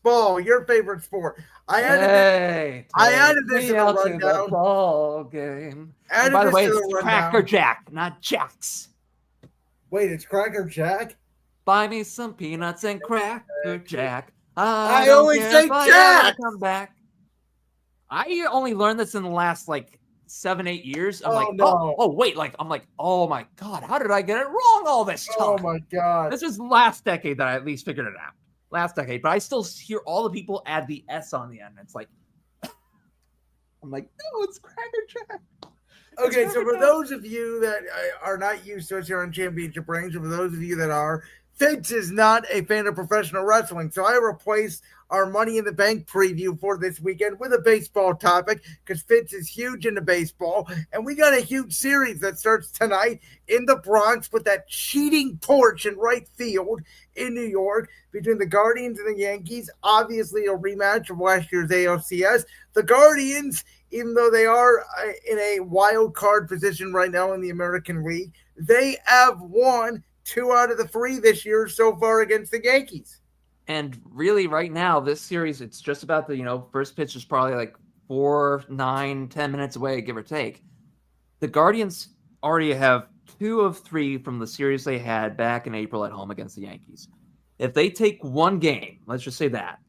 baseball, your favorite sport. I added this me to the out to the rundown. ball game. And Added by the this way, to it's the Cracker rundown. Jack, not Jacks. Wait, it's Cracker Jack? Buy me some peanuts and Cracker Jack. I I don't always care say if I ever Jack. come back. I only learned this in the last 7-8 years. I'm like, no. oh wait, I'm like, oh my god, how did I get it wrong all this time? Oh my god. This is last decade that I at least figured it out. Last decade, but I still hear all the people add the S on the end. It's like, I'm like, no, it's Cracker Jack. Okay, so for those of you that are not used to us here on Championship Rings, and for those of you that are, Fitz is not a fan of professional wrestling, so I replaced our Money in the Bank preview for this weekend with a baseball topic because Fitz is huge into baseball, and we got a huge series that starts tonight in the Bronx with that cheating porch in right field in New York between the Guardians and the Yankees. Obviously, a rematch of last year's ALCS. The Guardians, even though they are in a wild card position right now in the American League, they have won 2 out of the 3 this year so far against the Yankees. And really, right now, this series, it's just about the, first pitch is probably 4, 9, 10 minutes away, give or take. The Guardians already have 2 of 3 from the series they had back in April at home against the Yankees. If they take one game, let's just say that,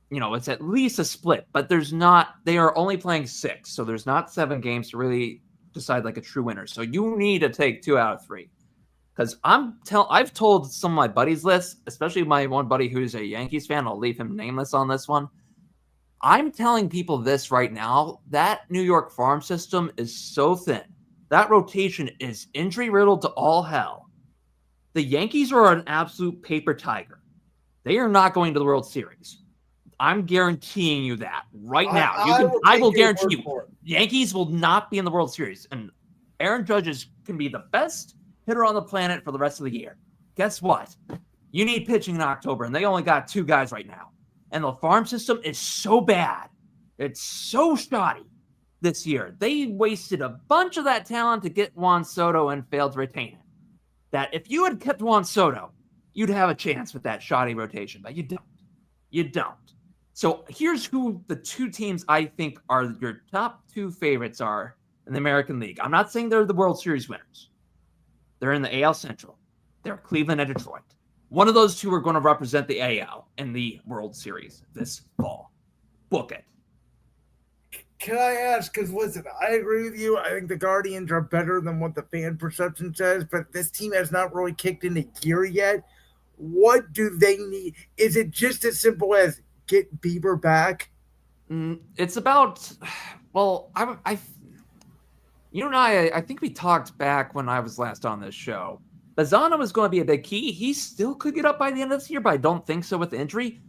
it's at least a split, but they are only playing 6, so there's not 7 games to really decide a true winner. So you need to take 2 out of 3. Because I've told some of my buddies this, especially my one buddy who's a Yankees fan. I'll leave him nameless on this one. I'm telling people this right now. That New York farm system is so thin. That rotation is injury-riddled to all hell. The Yankees are an absolute paper tiger. They are not going to the World Series. I'm guaranteeing you that right now. I will guarantee you. Yankees will not be in the World Series. And Aaron Judge can be the best hitter on the planet for the rest of the year. Guess what? You need pitching in October, and they only got 2 guys right now. And the farm system is so bad. It's so shoddy this year. They wasted a bunch of that talent to get Juan Soto and failed to retain him. That if you had kept Juan Soto, you'd have a chance with that shoddy rotation, but you don't. You don't. So here's who the 2 teams I think are your top 2 favorites are in the American League. I'm not saying they're the World Series winners. They're in the AL Central. They're Cleveland and Detroit. One of those 2 are going to represent the AL in the World Series this fall. Book it. Can I ask, because listen, I agree with you. I think the Guardians are better than what the fan perception says, but this team has not really kicked into gear yet. What do they need? Is it just as simple as get Bieber back? It's about, well, you and I think we talked back when I was last on this show. Bazzano is going to be a big key. He still could get up by the end of this year, but I don't think so with the injury.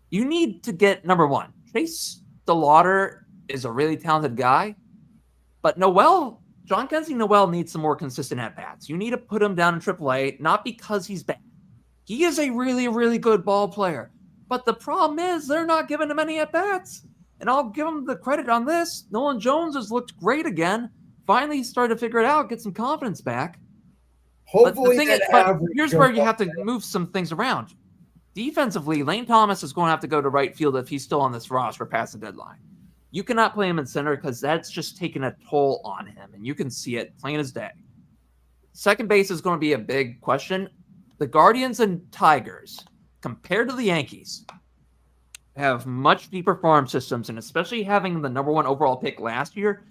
You need to get, number 1, Chase DeLauder is a really talented guy, but John Kenzie Noel needs some more consistent at-bats. You need to put him down in AAA, not because he's bad. He is a really, really good ball player, but the problem is they're not giving him any at-bats. And I'll give him the credit on this. Nolan Jones has looked great again. Finally started to figure it out, get some confidence back. Hopefully, but here's where you have to move some things around. Defensively, Lane Thomas is going to have to go to right field if he's still on this roster past the deadline. You cannot play him in center because that's just taking a toll on him, and you can see it plain as day. Second base is going to be a big question. The Guardians and Tigers, compared to the Yankees, have much deeper farm systems, and especially having the number 1 overall pick last year,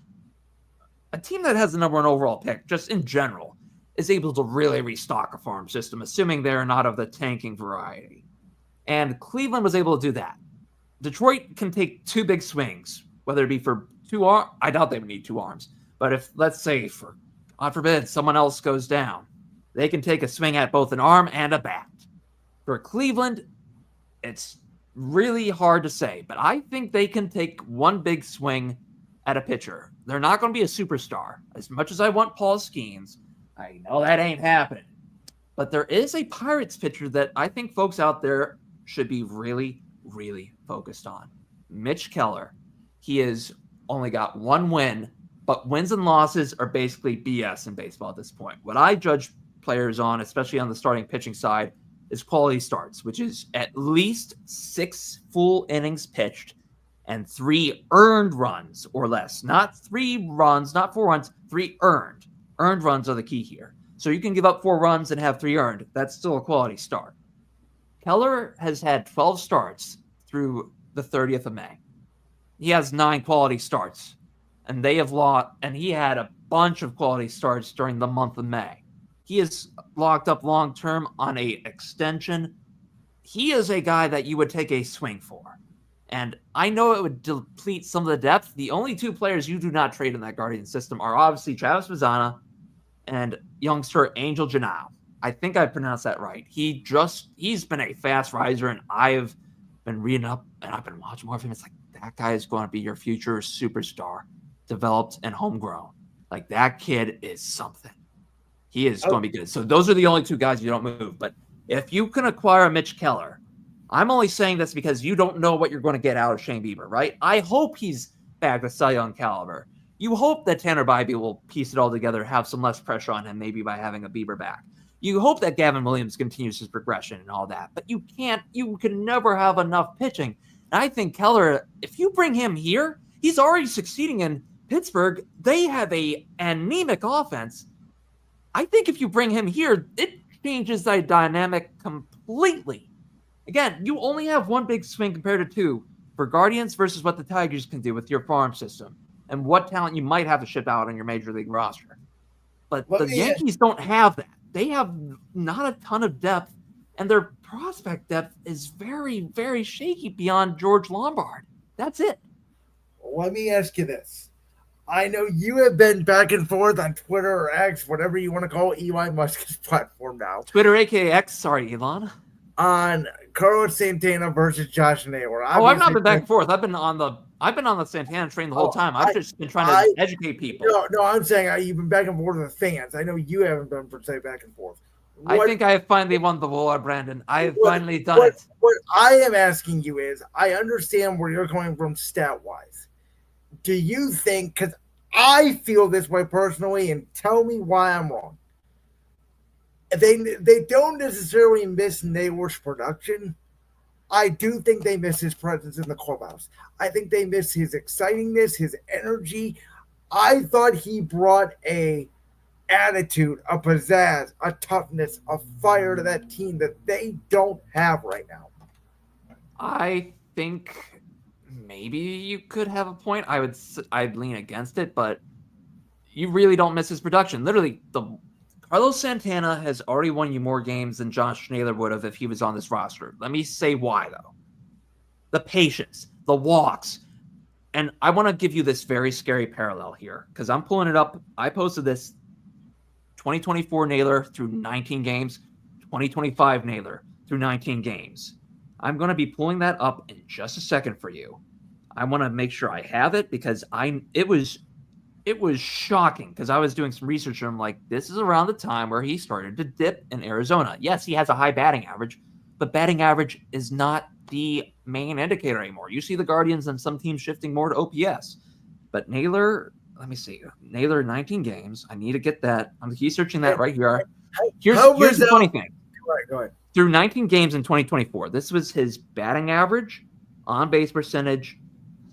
a team that has the number 1 overall pick, just in general, is able to really restock a farm system, assuming they're not of the tanking variety. And Cleveland was able to do that. Detroit can take 2 big swings, whether it be for 2 arms. I doubt they would need 2 arms. But if, let's say, for God forbid, someone else goes down, they can take a swing at both an arm and a bat. For Cleveland, it's really hard to say, but I think they can take 1 big swing at a pitcher. They're not going to be a superstar. As much as I want Paul Skeens, I know that ain't happening. But there is a Pirates pitcher that I think folks out there should be really, really focused on. Mitch Keller. He has only got 1 win, but wins and losses are basically BS in baseball at this point. What I judge players on, especially on the starting pitching side, is quality starts, which is at least 6 full innings pitched and 3 earned runs or less. Not 3 runs, not 4 runs, 3 earned. Earned runs are the key here. So you can give up 4 runs and have 3 earned. That's still a quality start. Keller has had 12 starts through the 30th of May. He has 9 quality starts, and they have lost, and he had a bunch of quality starts during the month of May. He is locked up long-term on a extension. He is a guy that you would take a swing for. And I know it would deplete some of the depth. The only 2 players you do not trade in that Guardian system are obviously Travis Mazzana and youngster Angel Janao. I think I pronounced that right. He's been a fast riser, and I've been reading up and I've been watching more of him. It's like, that guy is going to be your future superstar, developed and homegrown. Like, that kid is something. He is going to be good. So those are the only 2 guys you don't move. But if you can acquire Mitch Keller, I'm only saying this because you don't know what you're going to get out of Shane Bieber, right? I hope he's back to Cy Young caliber. You hope that Tanner Bybee will piece it all together, have some less pressure on him, maybe by having a Bieber back. You hope that Gavin Williams continues his progression and all that, but you can never have enough pitching. And I think Keller, if you bring him here, he's already succeeding in Pittsburgh. They have a anemic offense. I think if you bring him here, it changes the dynamic completely. Again, you only have 1 big swing compared to 2 for Guardians versus what the Tigers can do with your farm system and what talent you might have to ship out on your major league roster. But the Yankees don't have that. They have not a ton of depth, and their prospect depth is very, very shaky beyond George Lombard. That's it. Let me ask you this. I know you have been back and forth on Twitter or X, whatever you want to call Eli Musk's platform now. Twitter, aka X. Sorry, Elon. On Carlos Santana versus Josh Naylor. I've not been back and forth. I've been on the Santana train the whole time. I've just been trying to educate people. No, I'm saying you've been back and forth with the fans. I know you haven't been per se back and forth. I think I have finally won the war, Brandon. I have finally done it. What I am asking you is, I understand where you're coming from stat-wise. Do you think, because I feel this way personally, and tell me why I'm wrong. They don't necessarily miss Naylor's production. I do think they miss his presence in the clubhouse. I think they miss his excitingness, his energy. I thought he brought a attitude, a pizzazz, a toughness, a fire to that team that they don't have right now. I think maybe you could have a point. I'd lean against it, but you really don't miss his production. Literally, Carlos Santana has already won you more games than Josh Naylor would have if he was on this roster. Let me say why, though. The patience, the walks. And I want to give you this very scary parallel here because I'm pulling it up. I posted this 2024 Naylor through 19 games, 2025 Naylor through 19 games. I'm going to be pulling that up in just a second for you. I want to make sure I have it because it was shocking because I was doing some research and I'm like, this is around the time where he started to dip in Arizona. Yes, he has a high batting average, but batting average is not the main indicator anymore. You see the Guardians and some teams shifting more to OPS. But Naylor, let me see. Naylor 19 games. I need to get that. I'm researching that right here. Here's the funny thing. Go ahead. Through 19 games in 2024, this was his batting average, on-base percentage,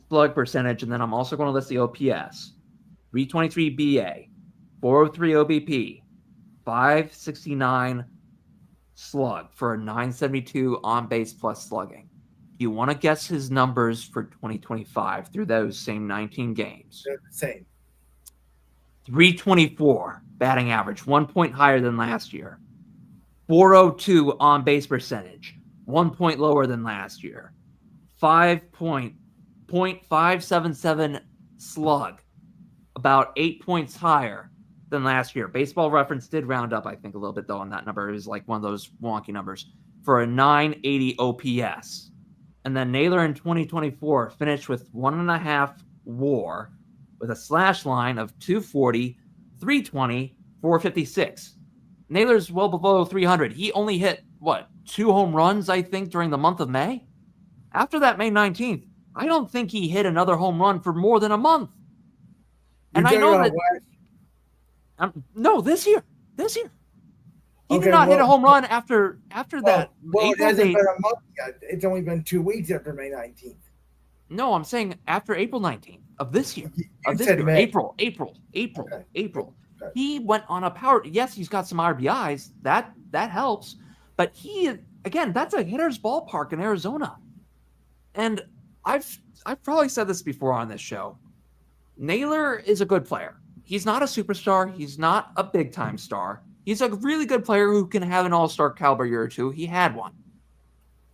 slug percentage, and then I'm also going to list the OPS. 323 BA, 403 OBP, 569 slug for a 972 on-base plus slugging. You want to guess his numbers for 2025 through those same 19 games? They're the same. 324 batting average, 1 point higher than last year. 402 on-base percentage, 1 point lower than last year. 5.577 slug, about 8 points higher than last year. Baseball Reference did round up, I think, a little bit, though, on that number. It was like one of those wonky numbers for a 980 OPS. And then Naylor in 2024 finished with 1.5 WAR with a slash line of 240, 320, 456. Naylor's well below 300. He only hit, 2 home runs, I think, during the month of May? After that May 19th, I don't think he hit another home run for more than a month. And I know that... No, this year. He did not hit a home run after that. Well, it hasn't been a month yet. It's only been 2 weeks after May 19th. No, I'm saying after April 19th of this year. April. Okay. He went on a power. Yes, he's got some RBIs. That helps. But that's a hitter's ballpark in Arizona. And I've probably said this before on this show. Naylor is a good player. He's not a superstar. He's not a big-time star. He's a really good player who can have an all-star caliber year or two. He had one.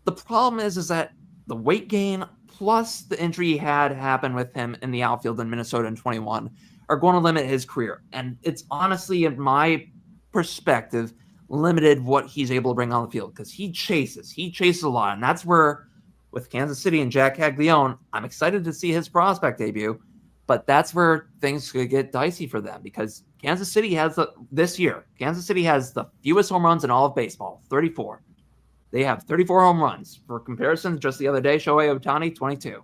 The problem is that the weight gain plus the injury he had happen with him in the outfield in Minnesota in 21 are going to limit his career. And it's honestly, in my perspective, limited what he's able to bring on the field because he chases a lot. And that's where, with Kansas City and Jack Caglione, I'm excited to see his prospect debut. But that's where things could get dicey for them because Kansas City has the fewest home runs in all of baseball, 34. They have 34 home runs. For comparison, just the other day, Shohei Ohtani, 22.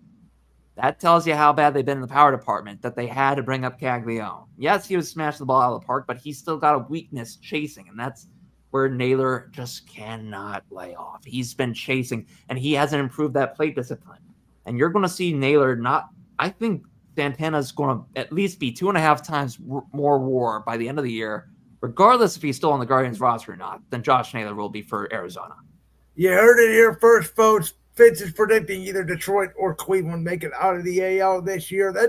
That tells you how bad they've been in the power department, that they had to bring up Caglione. Yes, he was smashing the ball out of the park, but he's still got a weakness chasing, and that's where Naylor just cannot lay off. He's been chasing, and he hasn't improved that plate discipline. And you're going to see Naylor I think Santana's going to at least be 2.5 times more WAR by the end of the year, regardless if he's still on the Guardians roster or not, than Josh Naylor will be for Arizona. You heard it here first, folks. Fitz is predicting either Detroit or Cleveland make it out of the AL this year. That